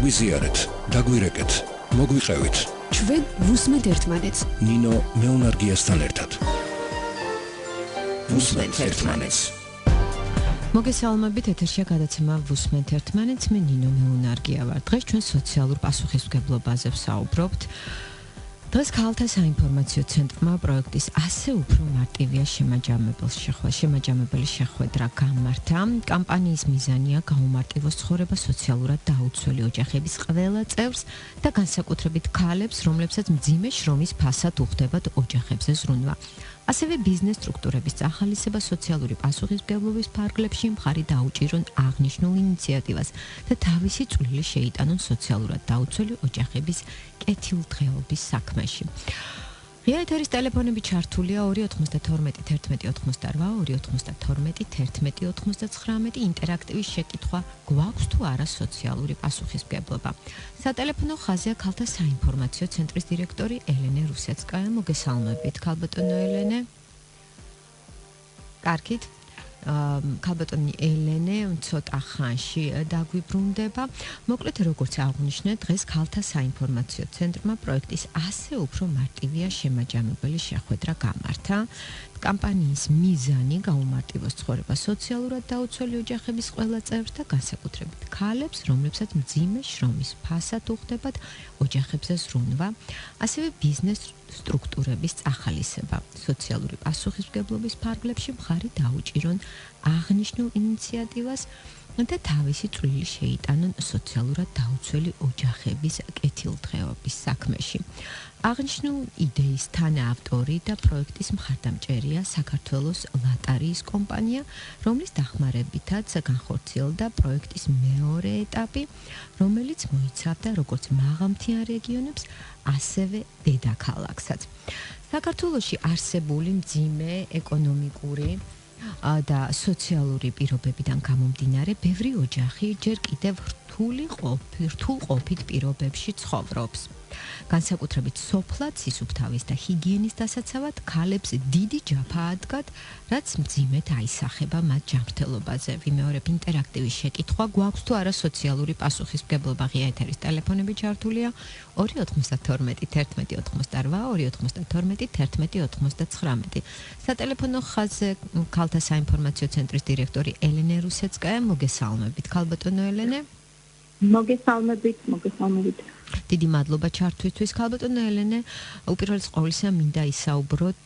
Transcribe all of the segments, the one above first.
დაგვიზიარეთ, დაგვირეკეთ, მოგვიყევით. ჩვენ ვუსმენთ ერთმანეთს. ნინო მეუნარგიასთან ერთად. ვუსმენთ ერთმანეთს. მოგესალმებით, ეთერშია გადაცემა ვუსმენთ ერთმანეთს, მე ნინო მეუნარგია ვარ. დღეს ჩვენ სოციალურ პასუხისმგებლობაზე ვსაუბრობთ. დღეს ქალთა საინფორმაციო ცენტრმა პროექტის ასე უფრო მარტივია შემაჯამებელი შეხვედრა გამართა. კამპანიის მიზანია გაუმარტივოს ცხოვრება სოციალურად დაუცველი ოჯახების ყველა წევრს და განსაკუთრებით ქალებს, რომლებსაც მძიმე შრომის ფასად უხდებათ ოჯახებზე ზრუნვა. ასევე ბიზნეს სტრუქტურების ახალისება სოციალური პასუხისმგებლობის ფარგლებში მხარი დაუჭირონ აღნიშნულ ინიციატივას და თავისი წვლილი შეიტანონ სოციალურად დაუცველი ოჯახების კეთილდღეობის საქმეში. ღია ეთერის ტელეფონები ჩართულია 292 11 88, 292 11 99, ინტერაქტივის შეკითხვა გვაქვს თუ არა სოციალური პასუხისმგებლობა. სატელეფონო ხაზია ქალთა საინფორმაციო ცენტრის დირექტორი ელენე რუსეცკაია. მოგესალმებით, ქალბატონო ელენე. კარგით. ქალბატონი ელენე ცოტა ხანში დაგვიბრუნდება. მოკლედ, როგორც აღვნიშნე, დღეს ქალთა საინფორმაციო ცენტრმა პროექტის ასე უფრო მარტივია შემაჯამებელი შეხვედრა გამართა. კამპანიის მიზანი გაუმარტივოს ცხოვრება სოციალურად დაუცველი ოჯახების ყველა წევრს და განსაკუთრებით ქალებს, რომლებსაც მძიმე შრომის ფასად უხდებათ ოჯახებზე ზრუნვა, ასევე ბიზნეს სტრუქტურების ახალისება. სოციალური პასუხისმგებლობის ფარგლებში მხარი დაუჭირონ აღნიშნულ ინიციატივას და თავისი წვლილი შეიტანონ სოციალურად დაუცველი ოჯახების კეთილდღეობის საქმეში. აღნიშნულ იდეის თანაავტორი და პროექტის მხარდამჭერია საქართველოს ლატარიის კომპანია, რომლის დახმარებითაც განხორციელდა პროექტის მეორე ეტაპი, რომელიც მოიცავდა როგორც მაღალმთიან რეგიონებს, ასევე დედაქალაქსაც. საქართველოში არსებული მძიმე ეკონომიკური და სოციალური პირობებიდან გამომდინარე, ბევრი ოჯახი ჯერ კიდევ რთულყოფით პირობებში ცხოვრობს. განსაკუთრებით სოფლად, სისუფთავის და ჰიგიენის დასაცავად ქალებს დიდი ჯაფა ადგათ, რაც მძიმედ აისახება მათ ჯანმრთელობაზე. ვიმეორებ, ინტერაქტივის შეკითხვა გვაქვს თუ არა სოციალური პასუხისმგებლობა. ღია ეთერის ტელეფონები ჩართულია 292 11 88, 292 11 99. სატელეფონო ხაზზე ქალთა საინფორმაციო ცენტრის დირექტორი ელენე რუსეცკაია. მოგესალმებით, ქალბატონო ელენე. მოგესალმებით. დიდი მადლობა ჩართვისთვის, ქალბატონო ელენე. უპირველეს ყოვლისა მინდა ისაუბროთ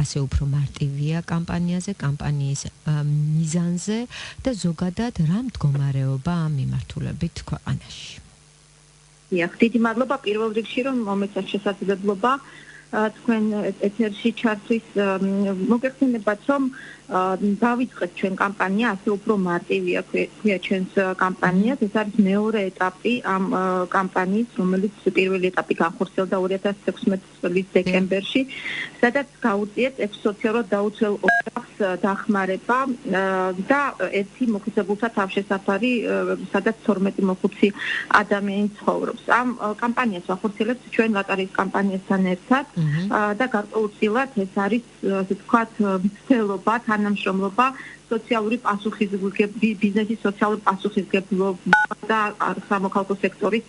ასე უფრო მარტივია კამპანიაზე, კამპანიის მიზანზე და ზოგადად რა მდგომარეობა ამ მიმართულებით ქვეყანაში. დიდი მადლობა პირველ რიგში, რომ მომეცა შესაძლებლობა თქვენ ეთერში ჩართვის. მოგეხსენებათ, რომ დავიწყეთ ჩვენ კამპანია ასე უფრო მარტივია ქვია ჩვენს კამპანიას. ეს არის მეორე ეტაპი ამ კამპანიის, რომელიც პირველი ეტაპი განხორციელდა 2016 წლის დეკემბერში, სადაც გაუწიეთ სოციალურად დაუცველ ოჯახს დახმარება და ერთი მოხუცებულთა თავშესაფარი, სადაც 12 მოხუცი ადამიანი ცხოვრობს. ამ კამპანიას ვახორციელებთ ჩვენ ლატარიის კამპანიასთან ერთად და გარკვეულწილად ეს არის, ასე ვთქვათ, მცდელობა, თანამშრომლობა სოციალური პასუხისმგებლობის, ბიზნესის სოციალური პასუხისმგებლობა და სამოქალაქო სექტორის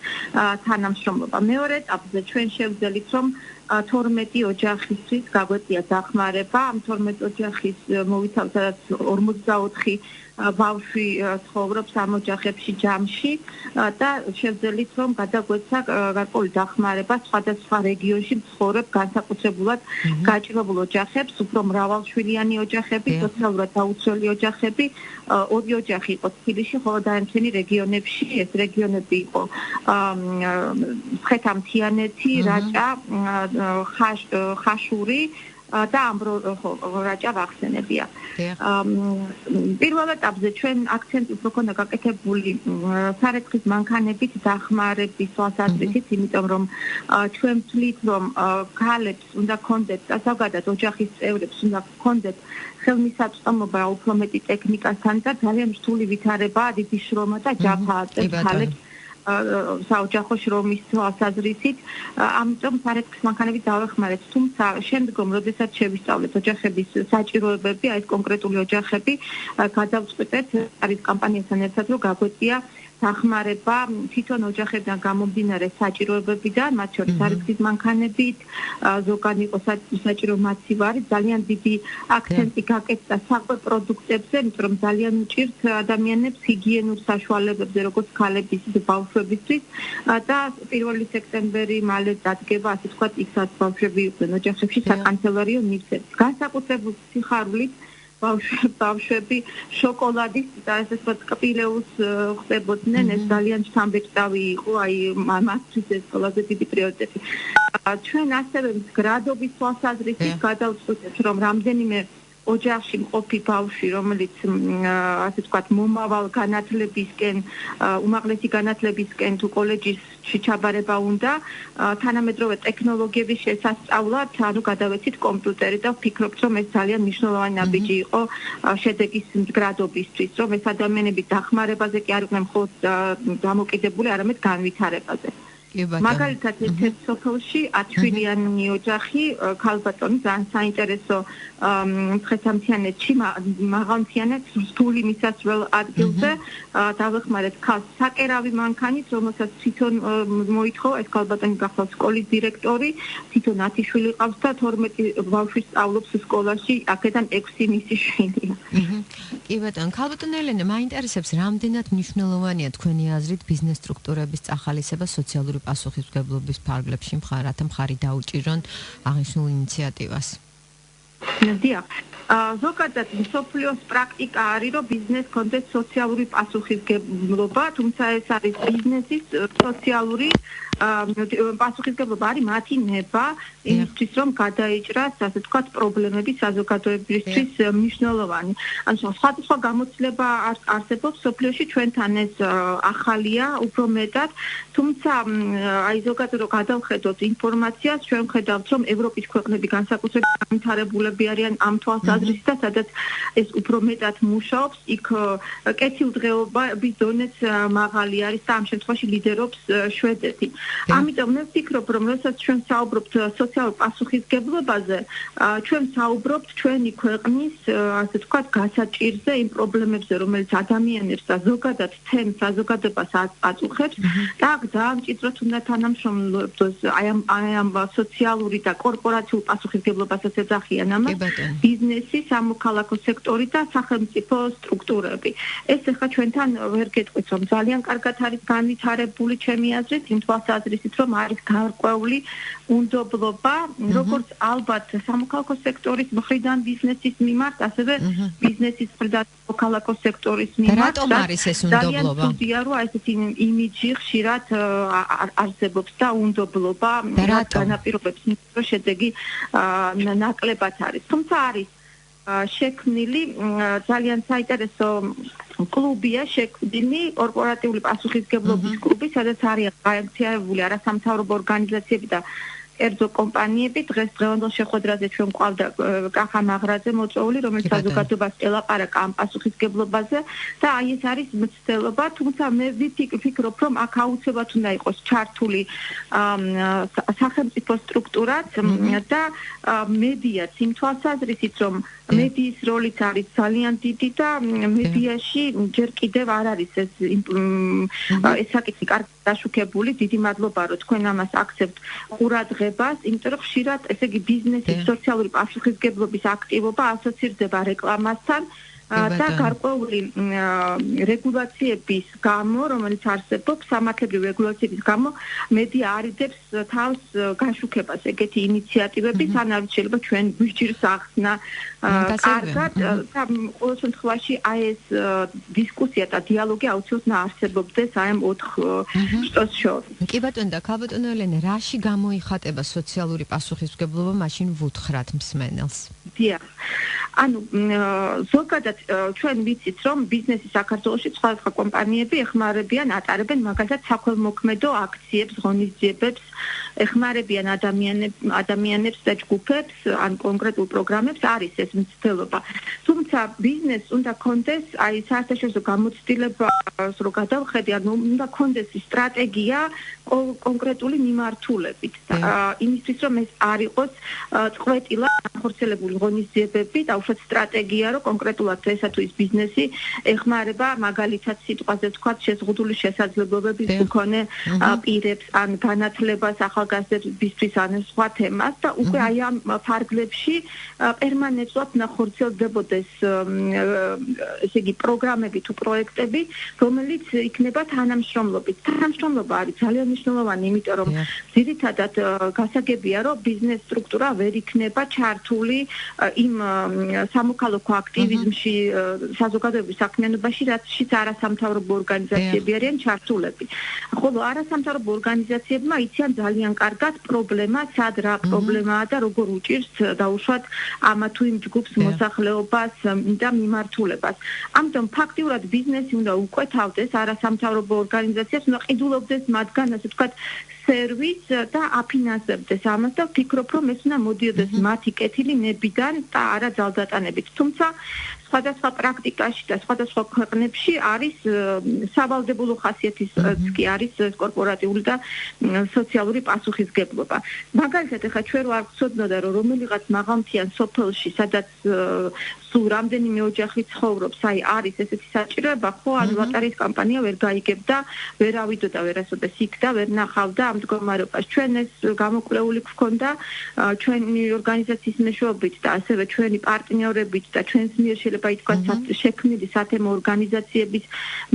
თანამშრომლობა. მეორე ეტაპზე ჩვენ შევძელით, რომ 12 ოჯახისთვის გაგვეწია დახმარება. ამ 12 ოჯახის მოიცავს 44 ბავშვი ცხოვრობს ამ ოჯახებში ჯამში და შევძელით, რომ გადაგვეცა გარკვეული დახმარება სხვადასხვა რეგიონში მცხოვრებ განსაკუთრებულად გაჭირებულ ოჯახებს, უფრო მრავალშვილიანი ოჯახები, სოციალურად დაუცველი ოჯახები. 2 ოჯახი იყო თბილისში, ხოლო დანარჩენი რეგიონებში, ეს რეგიონები იყო მცხეთა-მთიანეთი, რაჭა, ხაშური და რაჭა ვახსენებია. პირველ ეტაპზე ჩვენ აქცენტი უფრო ქონდა გაკეთებული სარეთქის მანქანებით დახმარების თვალსაზრისით, იმიტომ რომ ჩვენ ვთვლით, რომ ქალებს უნდა ქონდეთ და ზოგადად ოჯახის წევრებს უნდა ქონდეთ ხელმისაწვდომობა უფრო მეტი ტექნიკასთან და ძალიან რთული ვითარება, დიდი შრომა და ჯაფა აწევს ქალებს საოჯახო შრომის თვალსაზრისით. ამიტომ სარეთქის მანქანებით დავეხმარეთ, თუმცა შემდგომ, როდესაც შევისწავლეთ ოჯახების საჭიროებები, აი ეს კონკრეტული ოჯახები, გადავწყვიტეთ არის კამპანიასთან ერთად, რომ გაგვეწია დახმარება თვითონ ოჯახებიდან გამომდინარე საჭიროებებიდან, მათ შორის არის გზის მანქანებით, ზოგან იყო საჭირო მაცივარი, ძალიან დიდი აქცენტი გაკეთდა საკვე პროდუქტებზე, იმიტომ რომ ძალიან უჭირთ ადამიანებს ჰიგიენურ საშუალებებზე, როგორც ქალების, ისე ბავშვებისთვის და 1 სექტემბერი მალე დადგება, ასე ვთქვათ, იქ სადაც ბავშვები იყვნენ ოჯახებში საკანცელერიო ნივთები. განსაკუთრებულ სიხარულით ბავშვები შოკოლადის და ასე ვთქვათ კპილეულს ხდებოდნენ, ეს ძალიან შთამბეჭდავი იყო, აი მათთვის ეს ყველაზე დიდი პრიორიტეტი. ჩვენ ასევე მდგრადობის თვალსაზრისით გადავწყვეტეთ, რომ რამდენიმე ოჯახში მყოფი ბავშვი, რომელიც ასე ვთქვათ მომავალ განათლებისკენ, უმაღლესი განათლებისკენ თუ კოლეჯში ჩაბარება უნდა, თანამედროვე ტექნოლოგიების შესასწავლად, ანუ გადავეცით კომპიუტერი და ვფიქრობთ, რომ ეს ძალიან მნიშვნელოვანი ნაბიჯი იყო შედეგის მდგრადობისთვის, რომ ეს ადამიანები დახმარებაზე კი არ იყვნენ მხოლოდ დამოკიდებული, არამედ განვითარებაზე. მაგალითად ერთ სოფელში 10 შვილიანი ოჯახი ქალბატონი ძალიან საინტერესო მცხეთა-მთიანეთში მაღალმთიანეთ რთული მისასვლელ ადგილზე დავეხმარეთ ქალს საკერავი მანქანით, რომელსაც თვითონ მოითხოვა, ეს ქალბატონი გახლავს სკოლის დირექტორი, თვითონ 10 შვილი ყავს და 12 ბავშვი სწავლობს სკოლაში, აქედან 6 მისი შვილია. კი ბატონო, ქალბატონი ელენე, მაინტერესებს რამდენად მნიშვნელოვანია თქვენი აზრით ბიზნეს სტრუქტურების წახალისება სოციალური პასუხისმგებლობის ფარგლებში, რათა მხარი დაუჭირონ აღნიშნულ ინიციატივას. დიახ. ზოგადად მსოფლიოს პრაქტიკა არის, რომ ბიზნესს კონდეს სოციალური პასუხისმგებლობა, თუმცა ეს არის ბიზნესის სოციალური პასუხისმგებლობა არის მათი ნება იმისთვის, რომ გადაიჭრას, ასე ვთქვათ, პრობლემები საზოგადოებისთვის მნიშვნელოვანი. ანუ სხვადასხვა გამოცდილება არსებობს სოფლიოში, ჩვენთან ეს ახალია, უფრო მეტად, თუმცა აი ზოგადად რომ გადავხედოთ ინფორმაციას, ჩვენ ვხედავთ, რომ ევროპის ქვეყნები განსაკუთრებით განვითარებულები არიან ამ თვალსაზრისით და სადაც ეს უფრო მეტად მუშაობს, იქ კეთილდღეობის დონეც მაღალი არის და ამ შემთხვევაში ლიდერობს შვედეთი. ამიტომ მე ვფიქრობ, რომ როდესაც ჩვენ საუბრობთ სოციალურ პასუხისმგებლობაზე, ჩვენ საუბრობთ ჩვენი ქვეყნის, ასე ვთქვათ, გასაჭირზე იმ პრობლემებზე, რომელიც ადამიანებს და ზოგადად თემს საზოგადოებას აწუხებს და აქ ძალიან მჭიდროდ უნდა თანამშრომლობდეს აი ამ სოციალური და კორპორაციულ პასუხისმგებლობასაც ეძახიან ამას ბიზნესი, სამოქალაქო სექტორი და სახელმწიფო სტრუქტურები. ეს ახლა ჩვენთან ვერ გეტყვით, რომ ძალიან კარგად არის განვითარებული ჩემი აზრით, იმ თვალსაზრისით, რომ არის გარკვეული უნდობლობა, როგორც ალბათ სამოქალაქო სექტორის მხრიდან ბიზნესის მიმართ, ასევე ბიზნესის მხრიდან სამოქალაქო სექტორის მიმართ. რატომ არის ეს უნდობლობა? ძალიან ცუდია, რომ ესეთი იმიჯი ხშირად არსებობს და უნდობლობა განაპირობებს, რომ შედეგი ნაკლებად არის. თუმცა არის შექმნილი ძალიან საინტერესო კლუბია შექმნილი კორპორატიული პასუხისმგებლობის კლუბი, სადაც არის გაერთიანებული არასამთავრობო ორგანიზაციები და კერძო კომპანიები. დღევანდელ შეხვედრაზე ჩვენ გვყავდა კახა მაღრაძე მოწვეული, რომელიც საზოგადოებას ელაპარაკა ამ პასუხისმგებლობაზე და აი ეს არის მცდელობა, თუმცა მე ვფიქრობ, რომ აქ აუცილებლად უნდა იყოს ჩართული სახელმწიფო სტრუქტურაც და მედიაც იმ თვალსაზრისით, რომ მედიის როლიც არის ძალიან დიდი და მედიაში ჯერ კიდევ არ არის ეს საკითხი კარგად დაშუქებული. დიდი მადლობა, რომ თქვენ ამას აქცევთ ყურადღებას, იმიტომ რომ ხშირად, ესე იგი, ბიზნესის სოციალური პასუხისმგებლობის აქტივობა ასოცირდება რეკლამასთან და გარკვეული რეგულაციების გამო, რომელიც არსებობს, სამართლებრივი რეგულაციების გამო, მედია არიდებს თავს გაშუქებას ეგეთი ინიციატივების, ან არ შეიძლება ჩვენ გვიჭირს ახსნა კარგად და ყოველ შემთხვევაში აი ეს დისკუსია და დიალოგი აუცილებლად უნდა არსებობდეს აი ამ 4 შტოს შორის. კი ბატონო და ქალბატონო ელენე, რაში გამოიხატება სოციალური პასუხისმგებლობა, მაშინ ვუთხრათ მსმენელს? დიახ. ანუ ზოგადად ჩვენ ვიცით, რომ ბიზნესი საქართველოში სხვადასხვა კომპანიები ეხმარებიან, ატარებენ მაგალითად საქველმოქმედო აქციებს, ღონისძიებებს, ეხმარებიან ადამიანებს და ჯგუფებს, ან კონკრეტულ პროგრამებს, არის ეს მცდელობა. თუმცა ბიზნესს უნდა კონდეს აი საერთაშორისო გამოცდილებას რო გადავხედე, ანუ უნდა კონდეს სტრატეგია კონკრეტული მიმართულებით. იმისთვის რომ ეს არ იყოს წყვეტილად განხორციელებული ღონისძიებები და უშუალოდ სტრატეგია, რომ კონკრეტულად ესა თუ ის ბიზნესი ეხმარება მაგალითად სიტყვაზე ვთქვათ შეზღუდული შესაძლებლობების მქონე პირებს ან განათლებას ახალგაზრდებისთვის ან სხვა თემას და უკვე აი ამ ფარგლებში პერმანენტულად ნახორციელდებოდეს ესე იგი პროგრამები თუ პროექტები, რომელიც იქნება თანამშრომლობით. თანამშრომლობა არის ძალიან მნიშვნელოვანი, იმიტომ რომ ძირითადად გასაგებია, რომ ბიზნეს სტრუქტურა ვერ იქნება ჩართული იმ სამოქალაქო აქტივიზმში, საზოგადოების საქმიანობაში, რაცშიც არასამთავრობო ორგანიზაციები არიან ჩართულები. ხოლო არასამთავრობო ორგანიზაციებმა იციან ძალიან კარგად პრობლემა, სად რა პრობლემაა და როგორ უჭირს დაუშვათ ამა თუ იმ ჯგუფს მოსახლეობას და მიმართულებას. ამიტომ ფაქტიურად ბიზნესი უნდა უკვეთავდეს არასამთავრობო ორგანიზაციებს, უნდა ყიდულობდეს მათგან, ასე ვთქვათ, სერვისს და აფინანსებდეს ამას და ვფიქრობ, რომ ეს უნდა მოდიოდეს მათი კეთილი ნებიდან და არა ძალდატანებით. თუმცა სხვადასხვა პრაქტიკაში და სხვადასხვა ქვეყნებში არის სავალდებულო ხასიათის კი არის კორპორატიული და სოციალური პასუხისგებლობა. მაგალითად, ახლა ჩვენ არ ვცოდნოდა, რომ რომელიღაც მაღალმთიან სოფელში, სადაც სულ რამდენიმე ოჯახი ცხოვრობს, აი არის ესეთი საჭიროება, ხო, ან ლოტარიის კამპანია ვერ გაიგებდა, ვერ ავიდოდა ვერასოდეს იქ და ვერ ნახავდა ამ მდგომარეობას. ჩვენ ეს გამოკვლეული გვქონდა ჩვენი ორგანიზაციის მეშვეობით და ასევე ჩვენი პარტნიორებით და ჩვენს მიერ შეიძლება ითქვას შექმნილი სათემო ორგანიზაციების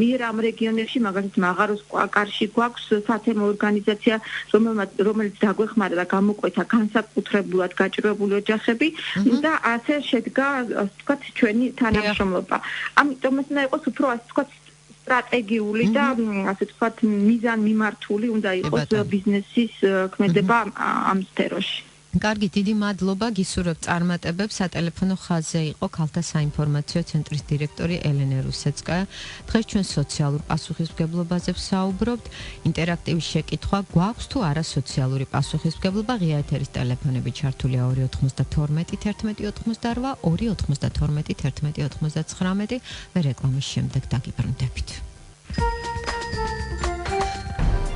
მიერ ამ რეგიონებში, მაგალითად მაღაროს კარში გვაქვს სათემო ორგანიზაცია, რომელიც დაგვეხმარა და გამოკვეთა განსაკუთრებულად გაჭირვებული ოჯახები და ასე შედგა ვთქვათ ჩვენი თანამშრომლობა. ამიტომ ეს უნდა იყოს უფრო ასე ვთქვათ სტრატეგიული და ასე ვთქვათ მიზანმიმართული უნდა იყოს ბიზნესის ქმედება ამ სფეროში. კარგი, დიდი მადლობა. გისურვებ წარმატებებს. სატელეფონო ხაზზე იყო ქალთა საინფორმაციო ცენტრის დირექტორი ელენე რუსეცკაია. დღეს ჩვენ სოციალურ პასუხისმგებლობაზე ვსაუბრობთ. ინტერაქტივის შეკითხვა გვაქვს თუ არა სოციალური პასუხისმგებლობა? ღია ეთერის ტელეფონები ჩართულია 292 11 88 292 11 99 მე რეკლამის შემდეგ დაგიბრუნდებით.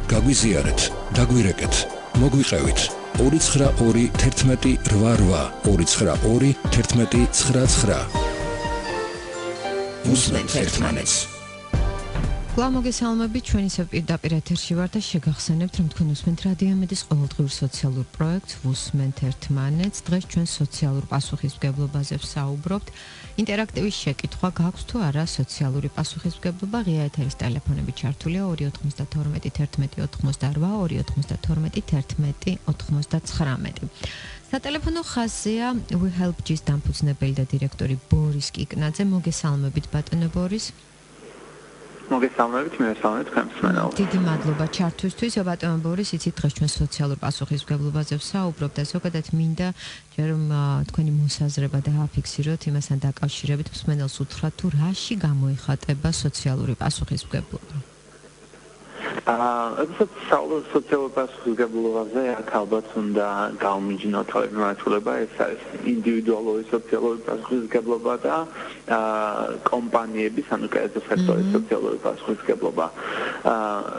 გაგვიზიარეთ, დაგვირეკეთ, მოგვიყევით 292 11 88 292 11 99 უსმენთ ერთმანეთს. მოგესალმებით, ჩვენ ისევ პირდაპირ ეთერში ვართ და შეგახსენებთ, რომ თქვენ უსმენთ რადიო იმედის ყოველდღიურ სოციალურ პროექტს უსმენთ ერთმანეთს. დღეს ჩვენ სოციალურ პასუხისმგებლობაზე ვსაუბრობთ. ინტერაქტივის შეკითხვა გაქვს თუ არა სოციალური პასუხისმგებლობა? ღია ეთერის ტელეფონები ჩართულია 292 11 88 292 11 99. სატელეფონო ხაზზეა We Help G-ს დამფუძნებელი და დირექტორი ბორის კიკნაძე. მოგესალმებით, ბატონო ბორის. მოგესალმებით, მივესალმებით თქვენ მსმენელს. დიდი მადლობა ჩართვისთვის. ბატონო ბორის, იცით დღეს ჩვენ სოციალურ პასუხისმგებლობაზე ვსაუბრობთ და ზოგადად მინდა ჯერ თქვენი მოსაზრება დააფიქსიროთ იმასთან დაკავშირებით, მსმენელს უთხრათ თუ რაში გამოიხატება სოციალური პასუხისმგებლობა. სოციალურ პასუხისმგებლობაზე აქ ალბათ უნდა გავმიჯნოთ მიმართულება, ეს არის ინდივიდუალური სოციალური პასუხისმგებლობა და კომპანიების, ანუ კერძო სექტორის სოციალური პასუხისმგებლობა,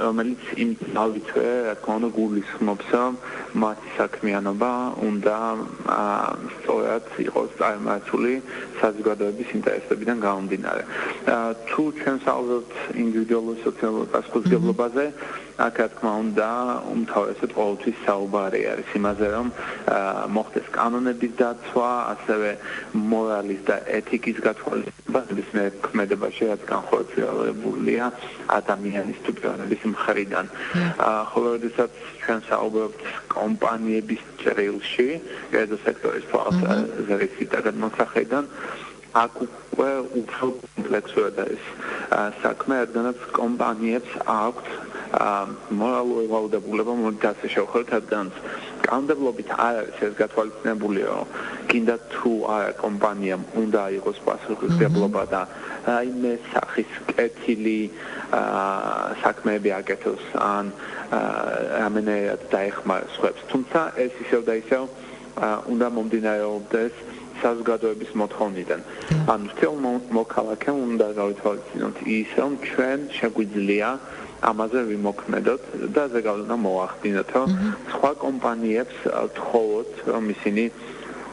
რომელიც იმ დავითვე, რა თქმა უნდა, გულისხმობს, რომ მათი საქმიანობა უნდა სწორად იყოს წარმართული საზოგადოების ინტერესებიდან გამომდინარე. თუ ჩვენ საუბრობთ ინდივიდუალური სოციალური პასუხისმგებლობაზე, აქ რა თქმა უნდა, უმთავრესად ყოველთვის საუბარი არის იმაზე, რომ მოხდეს კანონების დაცვა, ასევე მორალის და ეთიკის გათვალისწინება ნებისმიერ ქმედებაში, რაც განხორციელებულია ადამიანის თუ პიროვნების მხრიდან. ხოლო როდესაც ჩვენ საუბრობთ კომპანიების ჭრილში, კერძო სექტორის თვალსაზრისით და გადმოსახედიდან, აქ უკვე უფრო კომპლექსურად არის საქმე, რადგანაც კომპანიებს აქვთ მორალური ვალდებულება, და ასე შევხედოთ, რადგანაც კანონმდებლობით არ არის ეს გათვალისწინებული, რომ კიდე თუ არა კომპანიამ უნდა იყოს პასუხისმგებლობა და რაიმე სახის კეთილი საქმეები აკეთოს ან რამენერად დაეხმაროს სხვებს. თუმცა ეს ისევ და ისევ უნდა მომდინარეობდეს საზოგადოების მოთხოვნიდან. ანუ თელ მოქალაქემ უნდა გავითვალისწინოთ ის, რომ ჩვენ შეგვიძლია ამაზე ვიმოქმედოთ და ზეგავლენა მოახდინოთ, რომ სხვა კომპანიებს თხოვოთ, რომ ისინი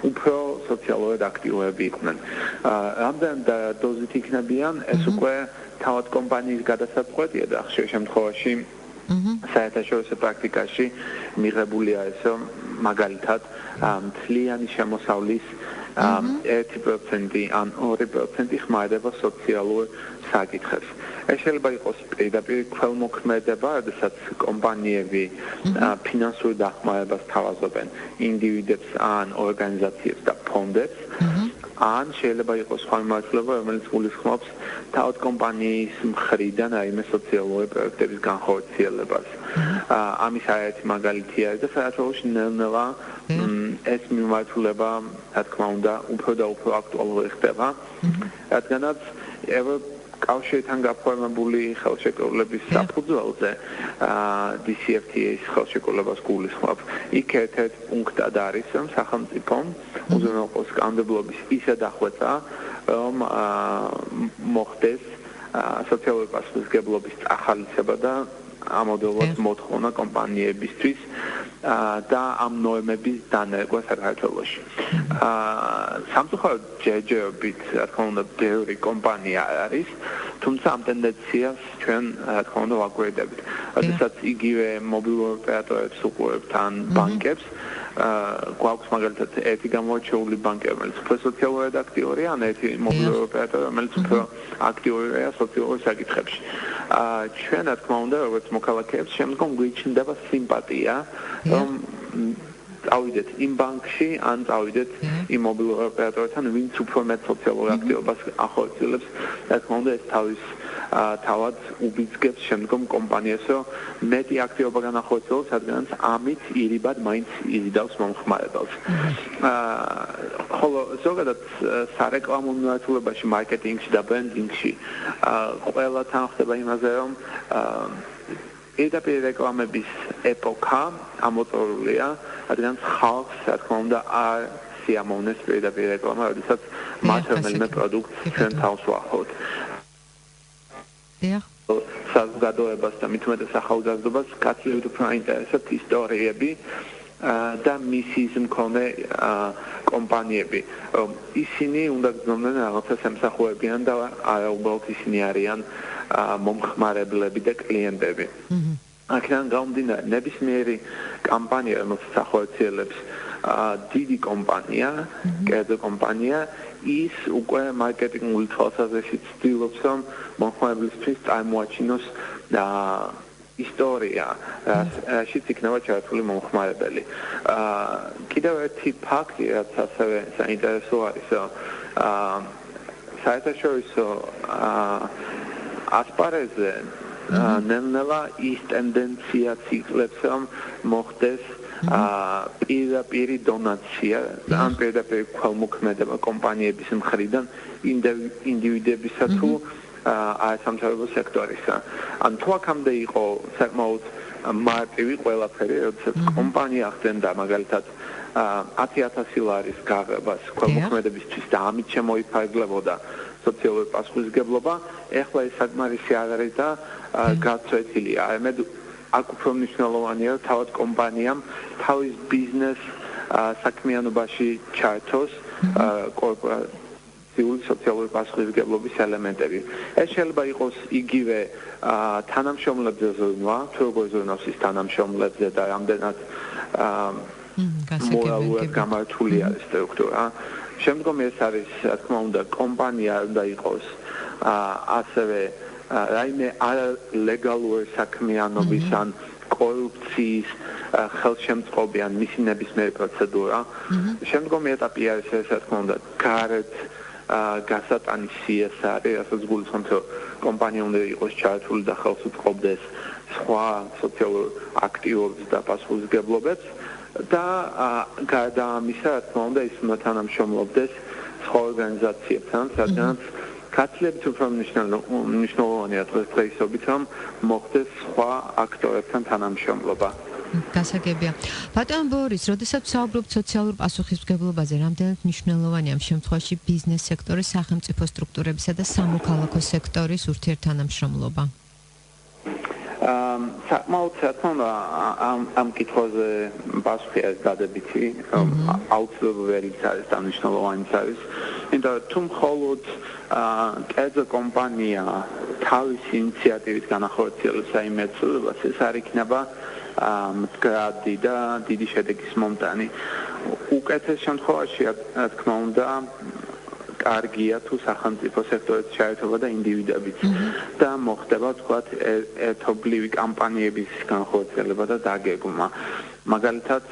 უფრო სოციალურად აქტიურები იყვნენ. რამდენ დოზით იქნებიან, ეს უკვე თავად კომპანიის გადასაწყვეტია და ხშირ შემთხვევაში საერთაშორისო პრაქტიკაში მიღებულია ეს მაგალითად მთლიანი შემოსავლის 1% ან 2% ხმარდება სოციალურ საკითხებს. ეს შეიძლება იყოს პირდაპირ ქველმოქმედება, როდესაც კომპანიები ფინანსურ დახმარებას თავაზობენ ინდივიდებს ან ორგანიზაციებს და ფონდებს. ან შეიძლება იყოს სხვა მიმართულება, რომელიც გულისხმობს თავად კომპანიის მხრიდან რაიმე სოციალური პროექტების განხორციელებას. ამის არაერთი მაგალითია და საერთოდ ნელ-ნელა ეს მიმართულება, რა თქმა უნდა, უფრო და უფრო აქტუალური ხდება, რადგანაც კავშირთან გაფორმებული ხელშეკრულების საფუძველზე DCFTA-ის ხელშეკრულებას გულისხმობ. იქ ერთ-ერთი პუნქტად არის, რომ სახელმწიფომ უზრუნველყოფის კანონმდებლობის ისე დახვეწა, რომ მოხდეს სოციალური პასუხისმგებლობის წახალისება და ამოდელად მოთხოვნა კომპანიებისთვის და ამ ნორმების დანერგვა საქართველოში. სამწუხაროდ ჯერჯერობით, რა თქმა უნდა, ბევრი კომპანია არის, თუმცა ამ ტენდენციას ჩვენ, რა თქმა უნდა, ვაგვირდებით. როდესაც იგივე მობილურ ოპერატორებს უყურებთ ან ბანკებს, გვაქვს მაგალითად ერთი გამორჩეული ბანკი, რომელიც უფრო სოციალურად აქტიურია, ან ერთი მობილური ოპერატორი, რომელიც უფრო აქტიურია სოციალურ საკითხებში. ჩვენ, რა თქმა უნდა, როგორც მოქალაქეებს, შემდგომ გვიჩნდება სიმპათია, რომ წავიდეთ იმ ბანკში, ან წავიდეთ იმ მობილურ ოპერატორთან, ვინც უფრო მეტ სოციალურ აქტივობას ახორციელებს, რა თქმა უნდა, ეს თავად უბიძგებს შემდგომ კომპანიას, რომ მეტი აქტივობა განახორციელოს, რადგანაც ამით ირიბად მაინც იზიდავს მომხმარებელს. ხოლო ზოგადად სარეკლამო მიმართულებაში, მარკეტინგში და ბრენდინგში ყველა თან ხდება იმაზე, რომ პირდაპირ რეკლამების ეპოქა ამოწურულია, რადგანაც ხალხს, რა თქმა უნდა, არ სიამოვნებს პირდაპირ რეკლამა, როდესაც მათ რომელიმე პროდუქტს ჩვენ თავს ვახავთ. საზოგადოებას და მით უმეტეს ახალგაზრდობას გაცილებით უფრო აინტერესებთ ისტორიები და მისიის მქონე კომპანიები. ისინი უნდა გძნობდნენ რაღაცას ემსახურებიან და არა უბრალოდ ისინი არიან მომხმარებლები და კლიენტები. აქედან გამომდინარე, ნებისმიერი კამპანია, რომელსაც ახორციელებს დიდი კომპანია, კერძო კომპანია, ის უკვე მარკეტინგული თვალსაზრისით ცდილობს, რომ მომხმარებლისთვის წარმოაჩინოს ისტორია, რაშიც იქნება ჩართული მომხმარებელი. კიდევ ერთი ფაქტი, რაც ასევე საინტერესო არის, რომ საერთაშორისო ასპარეზზე ნელ-ნელა ის ტენდენციაც იკვლევს, რომ მოხდეს პირდაპირი დონაცია ან პირდაპირი ქველმოქმედება კომპანიების მხრიდან ინდივიდებისა თუ სამთავრობო სექტორისა. ან თუ აქამდე იყო საკმაოდ მარტივი ყველაფერი, როდესაც კომპანია ხდება მაგალითად 10,000 ლარის გაღებას ქველმოქმედებისთვის და ამით შემოიფარგლებოდა სოციალური პასუხისმგებლობა, ეხლა ეს საკმარისი არ არის და გაწყვეტილია. ამედ აქ უფრო მნიშვნელოვანია, რომ თავად კომპანიამ თავის ბიზნეს საქმიანობაში ჩართოს კორპორაციული სოციალური პასუხისმგებლობის ელემენტები. ეს შეიძლება იყოს იგივე თანამშრომლებზე ზრუნვა, თუ როგორ ზრუნავს ის თანამშრომლებზე და რამდენად მორალურად გამართული არის სტრუქტურა. შემდგომ ეს არის, რა თქმა უნდა, კომპანია უნდა იყოს ასევე რაიმე არალეგალური საქმიანობის ან კორუფციის ხელშემწყობი ან მისი ნებისმიერი პროცედურა. შემდგომი ეტაპი არის ეს, რა თქმა უნდა, გარეთ გასატანის CSR-ი, რასაც გულისხმობს, რომ კომპანია უნდა იყოს ჩართული და ხელს უწყობდეს სხვა სოციალურ აქტივობებს და პასუხისმგებლობებს და გარდა ამისა, რა თქმა უნდა, ის უნდა თანამშრომლობდეს სხვა ორგანიზაციებთან, რადგანაც გაცილებით უფრო მნიშვნელოვანია დღესდღეობით, რომ მოხდეს სხვა აქტორებთან თანამშრომლობა. გასაგებია. ბატონ ბორის, როდესაც ვსაუბრობთ სოციალურ პასუხისმგებლობაზე, რამდენად მნიშვნელოვანია ამ შემთხვევაში ბიზნეს სექტორის, სახელმწიფო სტრუქტურებისა და სამოქალაქო სექტორის ურთიერთთანამშრომლობა? საკმაოდ საერთოდ ამ კითხვაზე პასუხი არის დადებითი, აუცილებელი არის დანიშნულოვანი არის. და თუ მხოლოდ კერძო კომპანია თავისი ინიციატივით განახორციელებს აი მეცნიერებას, ეს არ იქნება მდგრადი და დიდი შედეგის მომტანი. უკეთეს შემთხვევაში, რა თქმა უნდა, კარგია თუ სახელმწიფო სექტორის ჩაერთობა და ინდივიდების და მოხდება თქვათ ერთობლივი კამპანიების განხორციელება და დაგეგმა. მაგალითად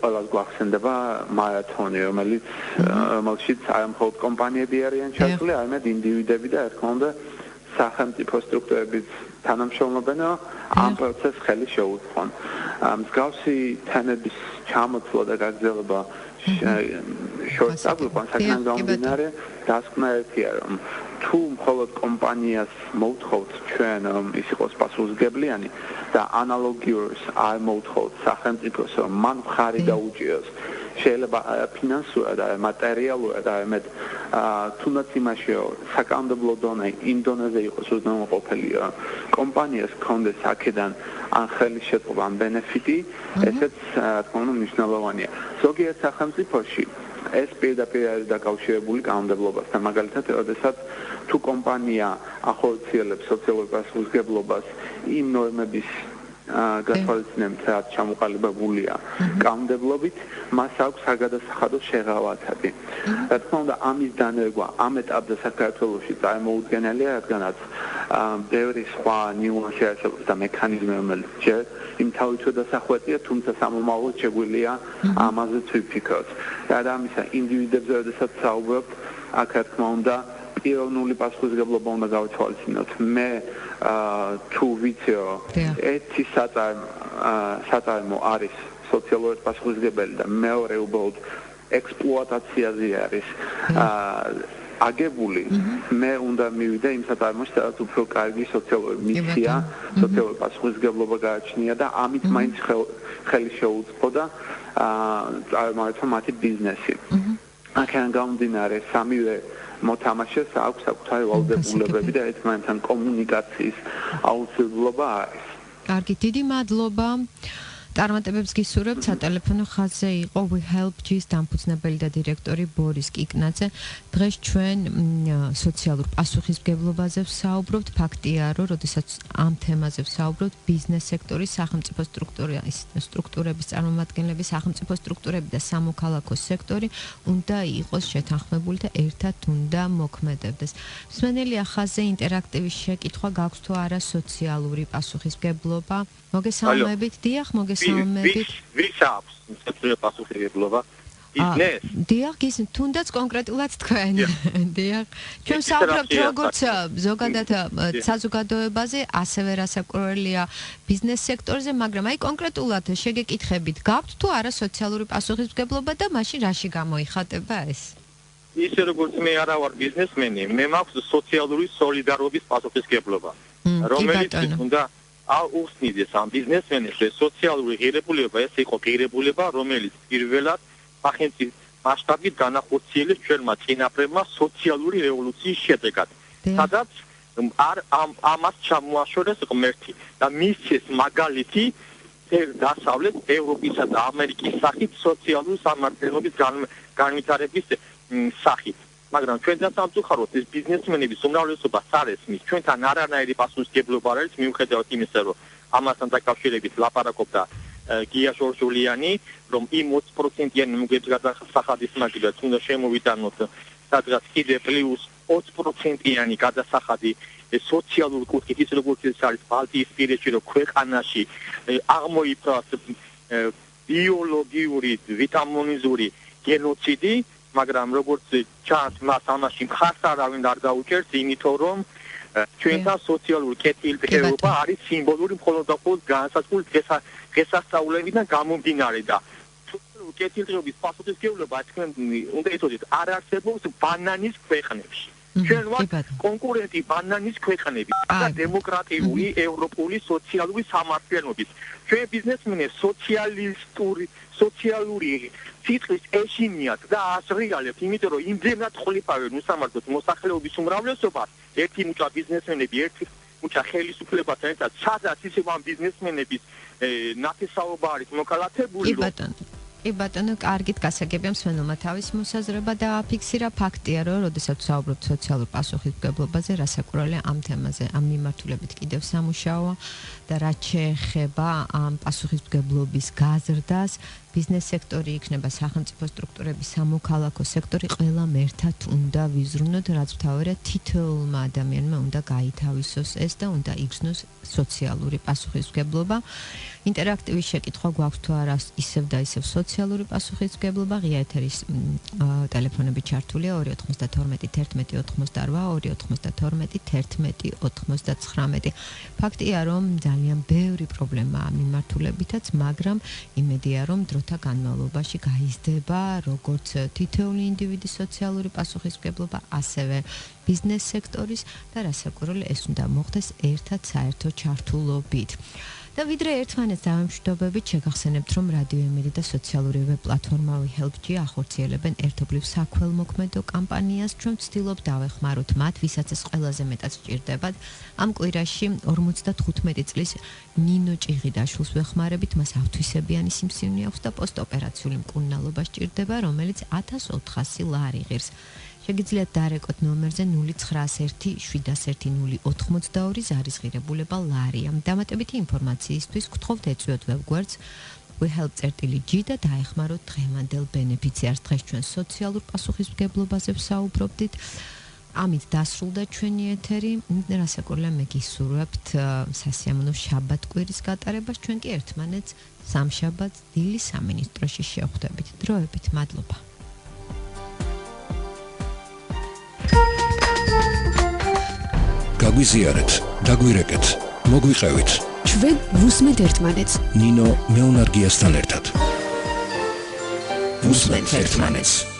ყველას გვახსენდება მარათონი, რომელშიც არა მხოლოდ კომპანიები არიან ჩართული, არამედ ინდივიდები და რა თქმა უნდა სახელმწიფო სტრუქტურების თანამშრომლობენ ამ პროცესს ხელი შეუწყონ. მსგავსი თანების ჩამოცვლა და გაგრძელება შორტსაბლოკან საკუთარ გამდინარე დასკვნა ერთია, რომ თუ მხოლოდ კომპანიას მოვთხოვთ ჩვენ რომ ის იყოს პასუხისმგებლიანი და ანალოგიურს არ მოვთხოვთ სახელმწიფოს რომ მან მხარი დაუჭიროს, შეიძლება ფინანსურად, მატერიალურად, არამედ თუნდაც იმაში რომ საკანონმდებლო დონე იმ დონეზე იყოს უზრუნველყოფილი, რომ კომპანიას ჰქონდეს აქედან ან ხელის შეწყობა, ან ბენეფიტი, ესეც რა თქმა უნდა მნიშვნელოვანია. ზოგიერთ სახელმწიფოში ეს პირდაპირ არის დაკავშირებული კანონმდებლობასთან, მაგალითად, როდესაც თუ კომპანია ახორციელებს სოციალურ პასუხისმგებლობას იმ ნორმების გათვალისწინებით, რაც ჩამოყალიბებულია კანონმდებლობით, მას აქვს საგადასახადო შეღავათები. რა თქმა უნდა, ამის დანერგვა ამ ეტაპზე საქართველოში წარმოუდგენელია, რადგანაც ბევრი სხვა ნიუანსი არსებობს და მექანიზმი, რომელიც ჯერ იმ თავითვე დასახვეწია, თუმცა სამომავლოდ შეგვიძლია ამაზე ვიფიქროთ. და ამისა ინდივიდებზე, როდესაც საუბრობთ, აქ რა თქმა უნდა, პიროვნული პასუხისმგებლობა უნდა გავთვალისწინოთ. მე თუ ვიცი რომ ერთი საწარმო არის სოციალურად პასუხისმგებელი და მეორე უბრალოდ ექსპლუატაციაზე არის აგებული, მე უნდა მივიდე იმ საწარმოში, სადაც უფრო კარგი სოციალური მისია, სოციალური პასუხისმგებლობა გააჩნია და ამით მაინც ხელი შეუწყო და წარმოვიდგინე მათი ბიზნესი. აქედან გამომდინარე სამივე მოთამაშეს აქვს საკუთარი ვალდებულებები და ერთმანეთთან კომუნიკაციის აუცილებლობა არის. კარგი, დიდი მადლობა. წარმატებებს გისურვებთ. სატელეფონო ხაზზე იყო We Help G-ის დამფუძნებელი და დირექტორი ბორის კიკნაძე. დღეს ჩვენ სოციალურ პასუხისმგებლობაზე ვსაუბრობთ. ფაქტია, რომ როდესაც ამ თემაზე ვსაუბრობთ, ბიზნეს სექტორის, სახელმწიფო სტრუქტურების წარმომადგენლები, სახელმწიფო სტრუქტურები და სამოქალაქო სექტორი უნდა იყოს შეთანხმებული და ერთად უნდა მოქმედებდეს. მსმენელი ხაზზე ინტერაქტივის შეკითხვა გაქვს თუ არა სოციალური პასუხისმგებლობა. მოგესალმებით, დიახ, მოგესალმებით. ვის აქვს სოციალური პასუხისმგებლობა? ბიზნეს? დიახ, გისმენთ, თუნდაც კონკრეტულად თქვენ. დიახ. ჩვენ საუბრობთ როგორც ზოგადად საზოგადოებაზე, ასევე რასაკვირველია ბიზნეს სექტორზე, მაგრამ აი კონკრეტულად შეგეკითხებით, გაქვთ თუ არა სოციალური პასუხისმგებლობა და მაშინ რაში გამოიხატება ეს? ისე როგორც მე არა ვარ ბიზნესმენი, მე მაქვს სოციალური სოლიდარობის პასუხისმგებლობა, რომელიც უნდა აუხსნიდეს ამ ბიზნესმენებს სოციალური ღირებულება, ეს იყო ღირებულება, რომელიც პირველად სახელმწიფო მასშტაბით განახორციელეს ჩვენმა წინაპრებმა სოციალური რევოლუციის შედეგად. სადაც ამას ჩამოაშორეს ღმერთი და მისცეს მაგალითი დასავლეთ ევროპისა და ამერიკის სახით სოციალური სამართლიანობის განვითარების სახით. მაგრამ ჩვენთან სამწუხაროდ ეს ბიზნესმენების უმრავლესობა სარესმის ჩვენთან არანაირი პასუხისმგებლობა არ არის მიუხედავად იმისა, რომ ამასთან დაკავშირებით ლაპარაკობდა გია შორშულიანი, რომ იმ 20%-იანი მუგებს გადასახადის მაგალითად უნდა შემოვიტანოთ სადღაც კიდე პლუს 20%-იანი გადასახადი სოციალურ კუთხით, ის როგორც ეს არის ბალტიისპირეთში, რომ ქვეყანაში აღმოიფრას ბიოლოგიური, ვიტამინიზური გენოციდი, მაგრამ როგორც ჩანს, მას ამაში მხარს არავინ არ დაუჭერს, იმიტომ რომ ჩვენთან სოციალური კეთილდღეობა არის სიმბოლური მხოლოდ და მხოლოდ განსაზღვრული დღესასწაულებიდან გამომდინარე და კეთილდღეობის პასუხისმგებლობა თქვენ უნდა იცოდეთ, არ არსებობს ბანანის ქვეყნებში. ჩვენ ვართ კონკურენტი ბანანის ქვეყნები და დემოკრატიული ევროპული სოციალური სამართლიანობის. ჩვენ ბიზნესმენებს სოციალური ციტრის ეშინიათ და ასრიალებთ, იმიტომ რომ იმდენად ხლიფავენ უსამართლოდ მოსახლეობის უმრავლესობას, ერთი მუჭა ბიზნესმენები უჩა ხელისუფლებასთან ერთად სადაც ისევ ამ ბიზნესმენების ნათესაობა არის მოკალათებული კი ბატონო, კარგით გასაგებია მსმენელმა თავის მოსაზრება დააფიქსირა. ფაქტია, რომ როდესაც ვსაუბრობთ სოციალურ პასუხისმგებლობაზე, რასაკურველია ამ თემაზე, ამ მიმართულებით კიდევ სამუშაოა და რაც შეეხება ამ პასუხისმგებლობის გაზრდას, ბიზნეს სექტორი იქნება სახელმწიფო სტრუქტურები, სამოქალაქო სექტორი, ყველამ ერთად უნდა ვიზრუნოთ, რაც მთავარია თითოეულმა ადამიანმა უნდა გაითავისოს ეს და უნდა იგრძნოს სოციალური პასუხისმგებლობა. ინტერაქტივი შეკითხვა გვაქვს თუ არა ისევ და ისევ სოციალური პასუხისმგებლობა, ღია ეთერის ტელეფონები ჩართულია 292 11 88 292 11 99. ფაქტია, რომ ძალიან ბევრი პრობლემაა მიმართულებითაც, მაგრამ იმედია, რომ დროთა განმავლობაში გაიზრდება როგორც თითოეული ინდივიდის სოციალური პასუხისმგებლობა, ასევე ბიზნეს სექტორის და რასაკვირველია ეს უნდა მოხდეს ერთად საერთო ჩართულობით. და ვიდრე ერთმანეთს დავემშვიდობებით, შეგახსენებთ, რომ რადიო ემირი და სოციალური ვებ პლატფორმა WeHelp-ი ახორციელებენ ერთობლივ საქველმოქმედო კამპანიას. ჩვენ ვცდილობთ დავეხმაროთ მათ, ვისაც ეს ყველაზე მეტად სჭირდებათ. ამ კვირაში 55 წლის ნინო ჭიღიდაშვილს ვეხმარებით, მას ავთვისებიანი სიმსივნე აქვს და პოსტოპერაციული მკურნალობა სჭირდება, რომელიც 1400 ლარი ღირს. შეგიძლიათ დარეკოთ ნომერზე 0901 701 082 ზარის ღირებულება ლარია. დამატებითი ინფორმაციისთვის გთხოვთ ეწვიოთ ვებგვერდს WeHelp.G და დაეხმაროთ დღევანდელ ბენეფიციარს. დღეს ჩვენ სოციალურ პასუხისმგებლობაზე ვსაუბრობდით. ამით დასრულდა ჩვენი ეთერი. რასაკვირველია მე გისურვებთ სასიამოვნო შაბათ-კვირის გატარებას. ჩვენ კი ერთმანეთს სამშაბათს დილის სამინისტროში შევხვდებით. დროებით, მადლობა. გაგვიზიარეთ, დაგვირეკეთ, მოგვიყევით. ჩვენ ვუსმენთ ერთმანეთს. ნინო მეუნარგიასთან ერთად. ვუსმენთ ერთმანეთს.